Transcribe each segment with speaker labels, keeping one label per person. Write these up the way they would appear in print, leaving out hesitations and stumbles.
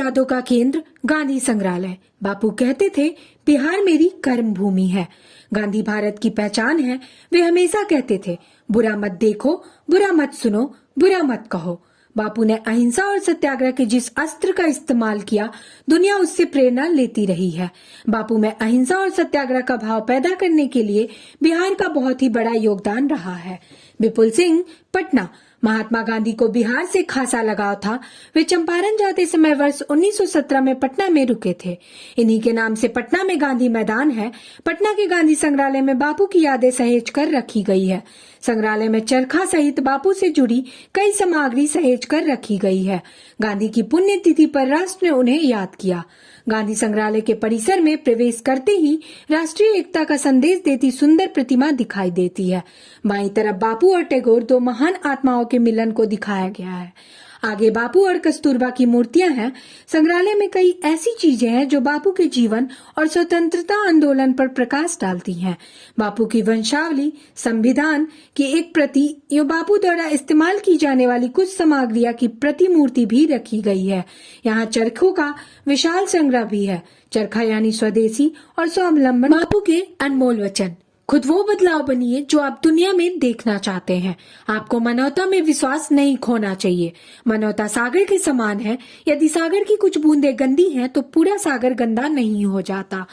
Speaker 1: यादों का केंद्र गांधी संग्रहालय। बापू कहते थे, बिहार मेरी कर्म भूमि है। गांधी भारत की पहचान है। वे हमेशा कहते थे, बुरा मत देखो, बुरा मत सुनो, बुरा मत कहो। बापू ने अहिंसा और सत्याग्रह के जिस अस्त्र का इस्तेमाल किया, दुनिया उससे प्रेरणा लेती रही है। बापू में अहिंसा और सत्याग्रह का भाव पैदा करने के लिए बिहार का बहुत ही बड़ा योगदान रहा है। विपुल सिंह, पटना। महात्मा गांधी को बिहार से खासा लगाव था। वे चंपारण जाते समय वर्ष 1917 में पटना में रुके थे। इन्हीं के नाम से पटना में गांधी मैदान है। पटना के गांधी संग्रहालय में बापू की यादें सहेज कर रखी गई है। संग्रहालय में चरखा सहित बापू से जुड़ी कई सामग्री सहेज कर रखी गई है। गांधी की पुण्यतिथि पर राष्ट्र ने उन्हें याद किया। गांधी संग्रहालय के परिसर में प्रवेश करते ही राष्ट्रीय एकता का संदेश देती सुंदर प्रतिमा दिखाई देती है। बाईं तरफ बापू और टैगोर, दो महान आत्माओं के मिलन को दिखाया गया है। आगे बापू और कस्तूरबा की मूर्तियां हैं। संग्रहालय में कई ऐसी चीजें हैं जो बापू के जीवन और स्वतंत्रता आंदोलन पर प्रकाश डालती हैं। बापू की वंशावली, संविधान की एक प्रति, यो बापू द्वारा इस्तेमाल की जाने वाली कुछ सामग्रियां की प्रतिमूर्ति भी रखी गई है। यहाँ चरखों का विशाल संग्रह भी है। चरखा यानी स्वदेशी और स्वावलंबन। बापू के अनमोल वचन। खुद वो बदलाव बनिए जो आप दुनिया में देखना चाहते हैं। आपको मानवता में विश्वास नहीं खोना चाहिए। मानवता सागर के समान है। यदि सागर की कुछ बूंदें गंदी हैं तो पूरा सागर गंदा नहीं हो जाता।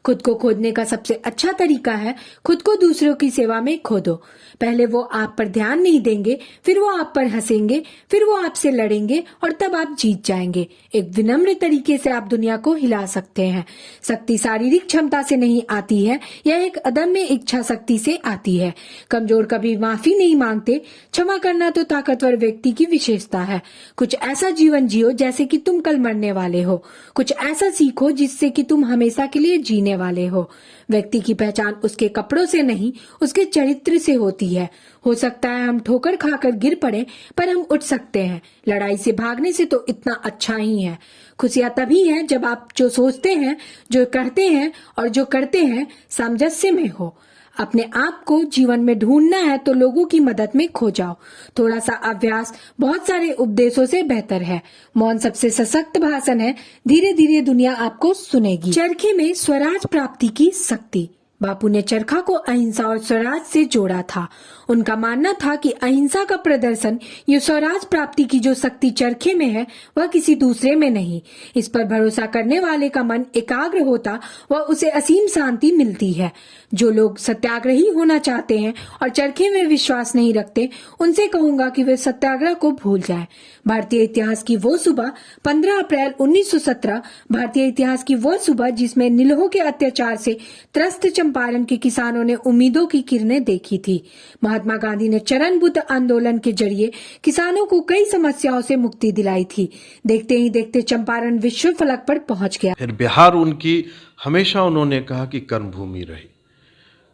Speaker 1: खुद को खोदने का सबसे अच्छा तरीका है खुद को दूसरों की सेवा में खोदो। पहले वो आप पर ध्यान नहीं देंगे, फिर वो आप पर हंसेंगे, फिर वो आपसे लड़ेंगे और तब आप जीत जाएंगे। एक विनम्र तरीके से आप दुनिया को हिला सकते हैं। शक्ति शारीरिक क्षमता से नहीं आती है, यह एक अदम्य इच्छा शक्ति से आती है। कमजोर कभी माफी नहीं मांगते। क्षमा करना तो ताकतवर व्यक्ति की विशेषता है। कुछ ऐसा जीवन जियो जैसे कि तुम कल मरने वाले हो। कुछ ऐसा सीखो जिससे कि तुम हमेशा के लिए जीने वाले हो। व्यक्ति की पहचान उसके कपड़ों से नहीं, उसके चरित्र से होती है। हो सकता है हम ठोकर खाकर गिर पड़े, पर हम उठ सकते हैं। लड़ाई से भागने से तो इतना अच्छा ही है। खुशियां तभी है जब आप जो सोचते हैं, जो कहते हैं और जो करते हैं सामंजस्य में हो। अपने आप को जीवन में ढूंढना है तो लोगों की मदद में खो जाओ। थोड़ा सा अभ्यास बहुत सारे उपदेशों से बेहतर है। मौन सबसे सशक्त भाषण है। धीरे धीरे दुनिया आपको सुनेगी। चरखे में स्वराज प्राप्ति की शक्ति। बापू ने चरखा को अहिंसा और स्वराज से जोड़ा था। उनका मानना था कि अहिंसा का प्रदर्शन, ये स्वराज प्राप्ति की जो शक्ति चरखे में है वह किसी दूसरे में नहीं। इस पर भरोसा करने वाले का मन एकाग्र होता व उसे असीम शांति मिलती है। जो लोग सत्याग्रही होना चाहते हैं और चरखे में विश्वास नहीं रखते, उनसे कहूंगा कि वे सत्याग्रह को भूल जाएं। भारतीय इतिहास की वो सुबह 15 अप्रैल 1917, भारतीय इतिहास की वो सुबह जिसमें नीलों के अत्याचार से त्रस्त चंपारण के किसानों ने उम्मीदों की किरणें देखी थी। महात्मा गांधी ने चरणबद्ध आंदोलन के जरिए किसानों को कई समस्याओं से मुक्ति दिलाई थी। देखते ही देखते चंपारण विश्व फलक पर पहुंच गया।
Speaker 2: फिर बिहार उनकी हमेशा उन्होंने कहा कि कर्मभूमि रही।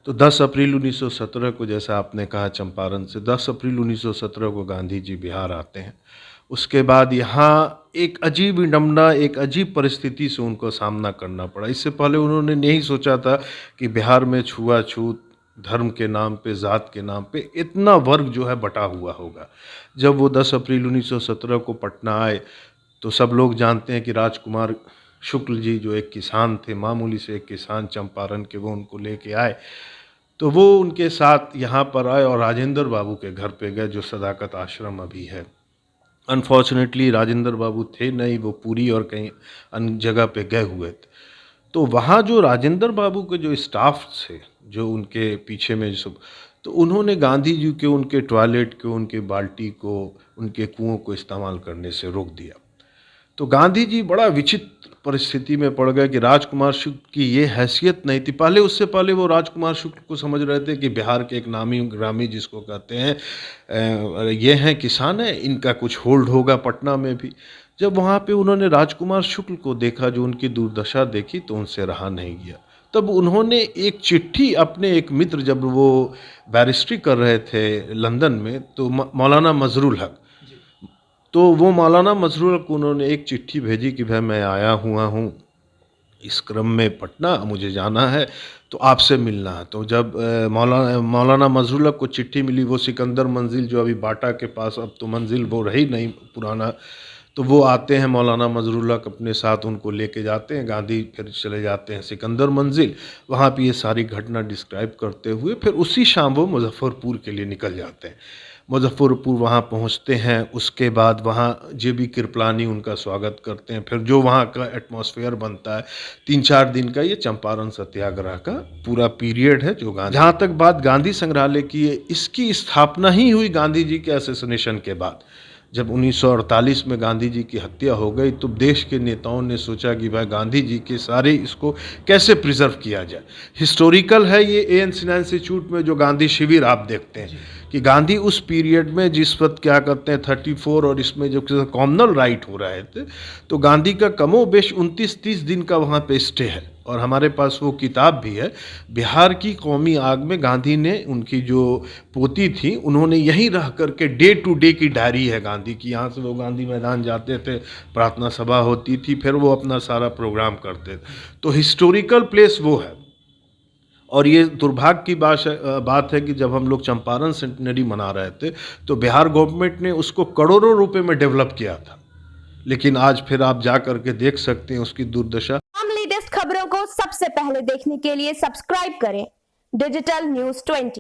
Speaker 2: तो 10 अप्रैल 1917 को, जैसा आपने कहा चंपारण से, 10 अप्रैल 1917 को गांधी जी बिहार आते हैं। उसके बाद यहाँ एक अजीब विडंबना, एक अजीब परिस्थिति से उनको सामना करना पड़ा। इससे पहले उन्होंने नहीं सोचा था कि बिहार में छुआछूत, धर्म के नाम पे, जात के नाम पे इतना वर्ग जो है बटा हुआ होगा। जब वो 10 अप्रैल 1917 को पटना आए तो सब लोग जानते हैं कि राजकुमार शुक्ल जी जो एक किसान थे, मामूली से एक किसान चंपारण के, वो उनको लेके आए। तो वो उनके साथ यहाँ पर आए और राजेंद्र बाबू के घर पे गए, जो सदाकत आश्रम अभी है। अनफॉर्चुनेटली राजेंद्र बाबू थे नहीं, वो पूरी और कहीं अन्य जगह पे गए हुए थे। तो वहाँ जो राजेंद्र बाबू के जो स्टाफ थे, जो उनके पीछे में सब, तो उन्होंने गांधी जी के उनके टॉयलेट को, उनके बाल्टी को, उनके कुओं को इस्तेमाल करने से रोक दिया। तो गांधी जी बड़ा विचित्र परिस्थिति में पड़ गए कि राजकुमार शुक्ल की ये हैसियत नहीं थी। पहले, उससे पहले वो राजकुमार शुक्ल को समझ रहे थे कि बिहार के एक नामी ग्रामी, जिसको कहते हैं ये हैं किसान है, इनका कुछ होल्ड होगा पटना में भी। जब वहाँ पे उन्होंने राजकुमार शुक्ल को देखा, जो उनकी दुर्दशा देखी, तो उनसे रहा नहीं गया। तब उन्होंने एक चिट्ठी अपने एक मित्र, जब वो बैरिस्ट्री कर रहे थे लंदन में, तो मौलाना मजरूल हक, तो वो मौलाना मजरूल को उन्होंने एक चिट्ठी भेजी कि भाई मैं आया हुआ हूँ इस क्रम में पटना, मुझे जाना है, तो आपसे मिलना है। तो जब मौलाना मजरूल को चिट्ठी मिली, वो सिकंदर मंजिल जो अभी बाटा के पास, अब तो मंजिल वो रही नहीं, पुराना, तो वो आते हैं, मौलाना मजरूल हक अपने साथ उनको लेके जाते हैं, गांधी फिर चले जाते हैं सिकंदर मंजिल, वहाँ पे ये सारी घटना डिस्क्राइब करते हुए फिर उसी शाम वो मुजफ्फरपुर के लिए निकल जाते हैं। मुजफ्फरपुर वहाँ पहुँचते हैं, उसके बाद वहाँ जेबी कृपलानी उनका स्वागत करते हैं। फिर जो वहाँ का एटमॉस्फेयर बनता है 3-4 दिन का, ये चंपारण सत्याग्रह का पूरा पीरियड है। जो गांधी, जहाँ तक बात गांधी संग्रहालय की है, इसकी स्थापना ही हुई गांधी जी के असैसिनेशन के बाद। जब 1948 में गांधी जी की हत्या हो गई तो देश के नेताओं ने सोचा कि भाई गांधी जी के सारे इसको कैसे प्रिजर्व किया जाए। हिस्टोरिकल है ये, एएन सिन्हा इंस्टीट्यूट में जो गांधी शिविर आप देखते हैं कि गांधी उस पीरियड में जिस वक्त क्या करते हैं 34 और इसमें जो कॉमनल राइट हो रहे थे, तो गांधी का कमोबेश 29-30 दिन का वहाँ पे स्टे है। और हमारे पास वो किताब भी है, बिहार की कौमी आग में गांधी ने, उनकी जो पोती थी, उन्होंने यहीं रह करके डे टू डे की डायरी है गांधी की। यहाँ से वो गांधी मैदान जाते थे, प्रार्थना सभा होती थी, फिर वो अपना सारा प्रोग्राम करते थे। तो हिस्टोरिकल प्लेस वो है। और ये दुर्भाग्य की बात है कि जब हम लोग चंपारण सेंटिनरी मना रहे थे तो बिहार गवर्नमेंट ने उसको करोड़ों रुपए में डेवलप किया था, लेकिन आज फिर आप जा करके देख सकते हैं उसकी दुर्दशा।
Speaker 3: हम लेटेस्ट खबरों को सबसे पहले देखने के लिए सब्सक्राइब करें डिजिटल न्यूज़ 20।